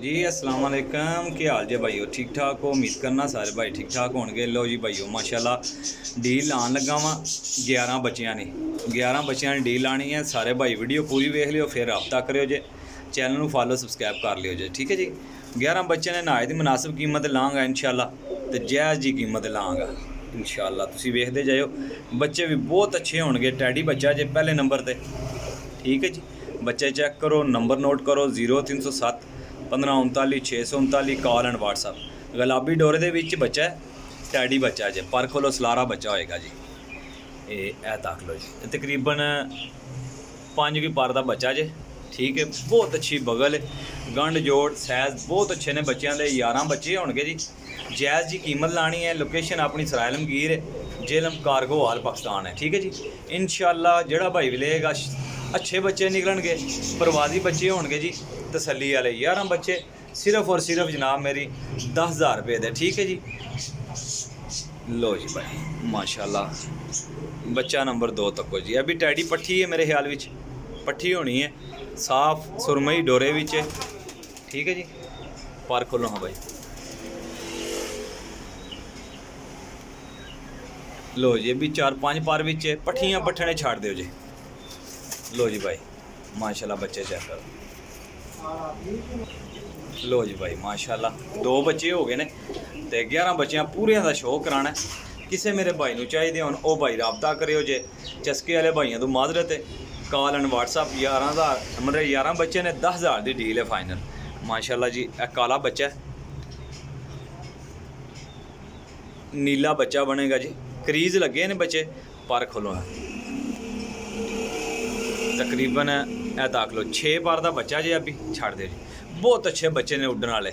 जी अस्सलाम वालेकुम, की हाल जे भाईओ? ठीक ठाक हो? उम्मीद करना सारे भाई ठीक ठाक होंगे। लो जी भाईओ माशाल्लाह डील लान लगा वा 11 बच्चियां ने 11 बच्चियां ने डील लानी है। सारे भाई वीडियो पूरी वेख लियो, फिर रब्ता करियो जे, चैनल में फॉलो सबसक्राइब कर लियो जे, ठीक है जी। 11 बच्चे ने नाए दी मुनासिब कीमत लाँगा इंशाल्लाह, तो जायज़ जी कीमत लाँगा इंशाल्लाह। तुसीं वेखदे जाओ, बच्चे भी बहुत अच्छे होंगे। टैडी बच्चा जे पहले नंबर ते, ठीक है जी। बच्चे चेक करो, नंबर नोट करो 0307 1539 639, कॉल एंड व्हाट्सअप। गुलाबी डोरे दे विच बच्चा है, टैडी बच्चा जे, पर खोलो सलारा बच्चा होएगा जी। ये तक लो जी, तकरीबन 5 की पर का बच्चा जे, ठीक है। बहुत अच्छी बगल, गंढ जोड़ सैज बहुत अच्छे ने बच्चों के। 11 बच्चे होंगे जी, जायज़ जी कीमत लानी है। लोकेशन अपनी सराय आलमगीर जेलम कारगो हाल पाकिस्तान है, ठीक है जी। इंशाल्लाह जेड़ा भाई भी लेगा अच्छे बच्चे निकलणगे, प्रवासी बच्चे होंगे जी, तसल्ली वाले। 11 बच्चे सिर्फ और सिर्फ जनाब मेरी 10,000 रुपये दे, ठीक है जी। लो जी भाई माशाल्लाह बच्चा नंबर 2 तक हो जी। अभी टैडी पट्ठी है मेरे ख्याल विच, पट्ठी होनी है, साफ सुरमई डोरे विच, ठीक है जी। पर खोलो हाँ भाई, लो जी अभी 4-5 पर विच पट्ठियाँ पट्ठने छाड़ दो जी। लो जी भाई माशाल्लाह बच्चे चेक करो। लो जी भाई माशाल्लाह 2 बच्चे हो गए ने, तो 11 बच्चियां पूरियां का शो कराना। किसी मेरे भाई को चाहिए हो वह भाई रब्ता करो जे। चस्के वाले भाइयों तो माजरत है, कॉल एंड व्हाट्सअप। 11,000 मतलब 11 बच्चे ने 10,000 की डील है फाइनल माशाल्लाह जी। काला बच्चा है, नीला बच्चा बनेगा जी। क्रीज लगे ने बच्चे, पर खोलो है तकरीबन ए तक लो 6 पर का बच्चा जी। अभी छड़ दे जी, बहुत अच्छे बच्चे ने उड्डन वाले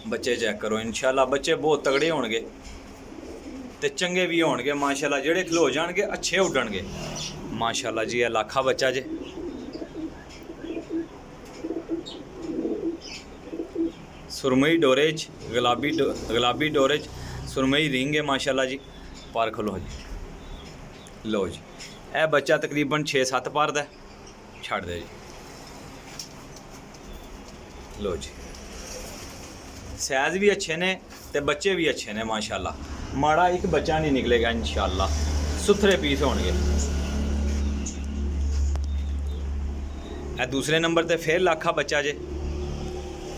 बच्चे। चेक करो इंशाल्लाह बच्चे बहुत तगड़े होंगे तो चंगे भी होंगे माशाल्लाह। जेड़े खलो जाएंगे अच्छे उड्डणगे माशाल्लाह जी। यह लाखा बच्चा जे, सुरमई डोरे गुलाबी डोरे सुरमई रिंग है माशाल्लाह जी। पर खलो जी। लो जी यह बच्चा तकरीबन 6-7 पर का छड़ दे जी। लो जी सैज भी अच्छे ने ते बच्चे भी अच्छे ने माशाल्लाह। माड़ा एक बच्चा नहीं निकलेगा इंशाल्लाह, सुथरे पीस होंगे। ए दूसरे नंबर ते फिर लाखा बच्चा जे,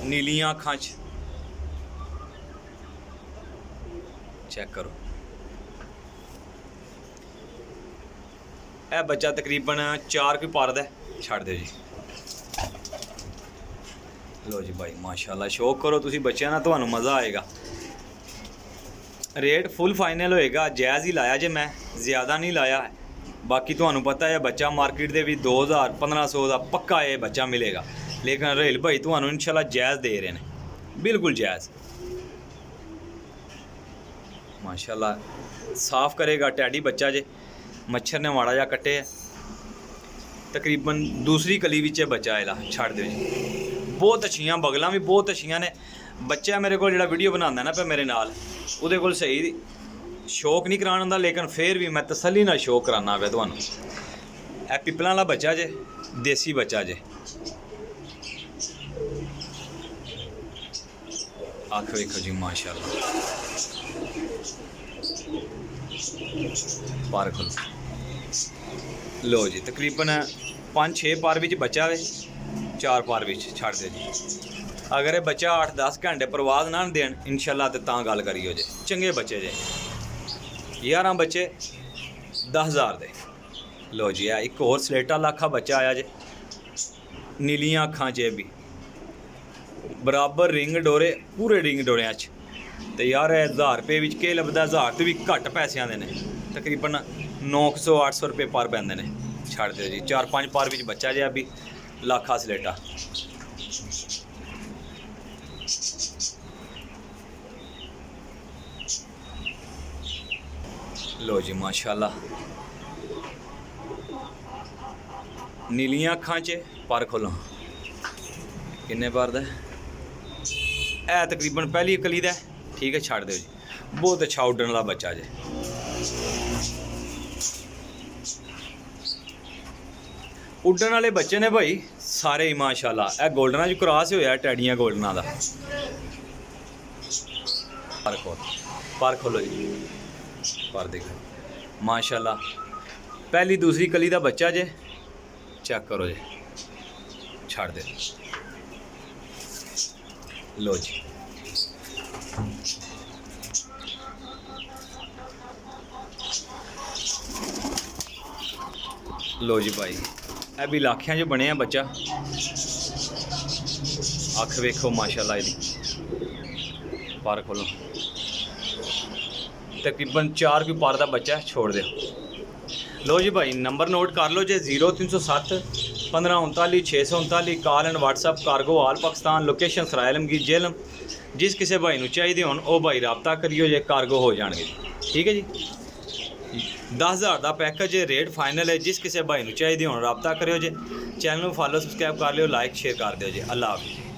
नीलियां अखां च चेक करो। यह बच्चा तकरीबन 4 की पर का छड़ दो जी। लो जी भाई माशाल्लाह शौक करो तुसी बच्चों ना, तो मज़ा आएगा। रेट फुल फाइनल होएगा, जायज़ ही लाया जे, मैं ज़्यादा नहीं लाया है। बाकी तो पता है बच्चा मार्केट दे भी 2,000-1,500 का पक्का ये बच्चा मिलेगा, लेकिन रेल भाई तो इंशाल्लाह जायज़ दे रहे हैं, बिल्कुल जायज़ माशाल्लाह। साफ़ करेगा टैडी बच्चा जे, मच्छर ने माड़ा जा कट्टे है। तकरीबन दूसरी कली विच बच्चा आएगा, छड़ दो जी। बहुत अच्छियां बगलां भी बहुत अच्छियां ने। बच्चा मेरे को जो वीडियो बनाता ना पे मेरे नाल, उहदे कोल सही शौक नहीं कराना होंदा, लेकिन फिर भी मैं तसल्ली नाल शौक कराना पे तुहानूं। ए पिपलां वाला बच्चा जे, देसी बच्चा जे। आख वेखो जी माशाल्लाह, पर खोलो। लो जी तकरीबन 5-6 पर विच बच्चा है, 4 पर विच छड़ दे जी। अगर ये बच्चा 8-10 घंटे प्रवास ना देन इंशाल्लाह तो गल करियो जे। चंगे बच्चे जे, 11 बच्चे 10,000 दे। लो जी एक होर सलेटा लाखा बच्चा आया जे, नीलियां अखां च भी बराबर रिंग डोरे, पूरे रिंग डोरिया च। तो यार 1000 रुपये विच केह् लभदा, 1000 तो भी घट पैसों के ने, तकरीबन 900-800 रुपये पर पैंदे ने। छड़ दो जी, 4-5 पर विच बच्चा जे अभी लाखा सलेटा। लो जी माशाल्लाह नीलियां अखां च, पर खोलो किन्ने पर दा है, तकरीबन पहली कली दा, ठीक है। छड़ दो जी, बहुत अच्छा उड्डन वाला बच्चा जे। ਉੱਡਣ ਵਾਲੇ ਬੱਚੇ ਨੇ ਭਾਈ ਸਾਰੇ ਹੀ ਮਾਸ਼ਾਅੱਲਾ। ਇਹ ਗੋਲਡਨਾਂ 'ਚ ਕ੍ਰਾਸ ਹੋਇਆ ਟੈਡੀਆਂ ਗੋਲਡਨਾਂ ਦਾ। ਪਰ ਖੋਲੋ ਜੀ, ਪਰ ਦੇਖੋ ਮਾਸ਼ਾਅੱਲਾ। ਪਹਿਲੀ ਦੂਸਰੀ ਕਲੀ ਦਾ ਬੱਚਾ ਜੇ, ਚੈੱਕ ਕਰੋ ਜੀ, ਛੱਡ ਦੇ ਲੋ ਜੀ। ਲੋ ਜੀ ਭਾਈ, ਇਹ ਵੀ ਲਾਖਿਆਂ 'ਚ ਬਣਿਆ ਬੱਚਾ। ਅੱਖ ਵੇਖੋ ਮਾਸ਼ਾਅੱਲਾ ਇਹਦੀ, ਪਰ ਖੋਲੋ। ਤਕਰੀਬਨ 4 ਕੋਈ ਪਰ ਦਾ ਬੱਚਾ, ਛੋੜ ਦਿਓ। ਲੋ ਜੀ ਭਾਈ, ਨੰਬਰ ਨੋਟ ਕਰ ਲਓ ਜੇ 0307 1539 639। Call and WhatsApp cargo all Pakistan. Location Sarai Alamgir Jhelum. ਜਿਸ ਕਿਸੇ ਭਾਈ ਨੂੰ ਚਾਹੀਦੇ ਹੋਣ ਉਹ ਭਾਈ ਰਾਬਤਾ ਕਰਿਓ ਜੇ, ਕਾਰਗੋ ਹੋ ਜਾਣਗੇ। ਠੀਕ ਹੈ ਜੀ, 10,000 ਦਾ ਪੈਕੇਜ ਹੈ, ਰੇਟ ਫਾਈਨਲ ਹੈ। ਜਿਸ ਕਿਸੇ ਭਾਈ ਨੂੰ ਚਾਹੀਦੇ ਹੋਣ ਰਾਬਤਾ ਕਰਿਓ ਜੇ। ਚੈਨਲ ਨੂੰ ਫਾਲੋ ਸਬਸਕ੍ਰਾਈਬ ਕਰ ਲਿਓ, ਲਾਈਕ ਸ਼ੇਅਰ ਕਰ ਦਿਓ ਜੀ। ਅੱਲਾ ਹਾਫਿਜ਼।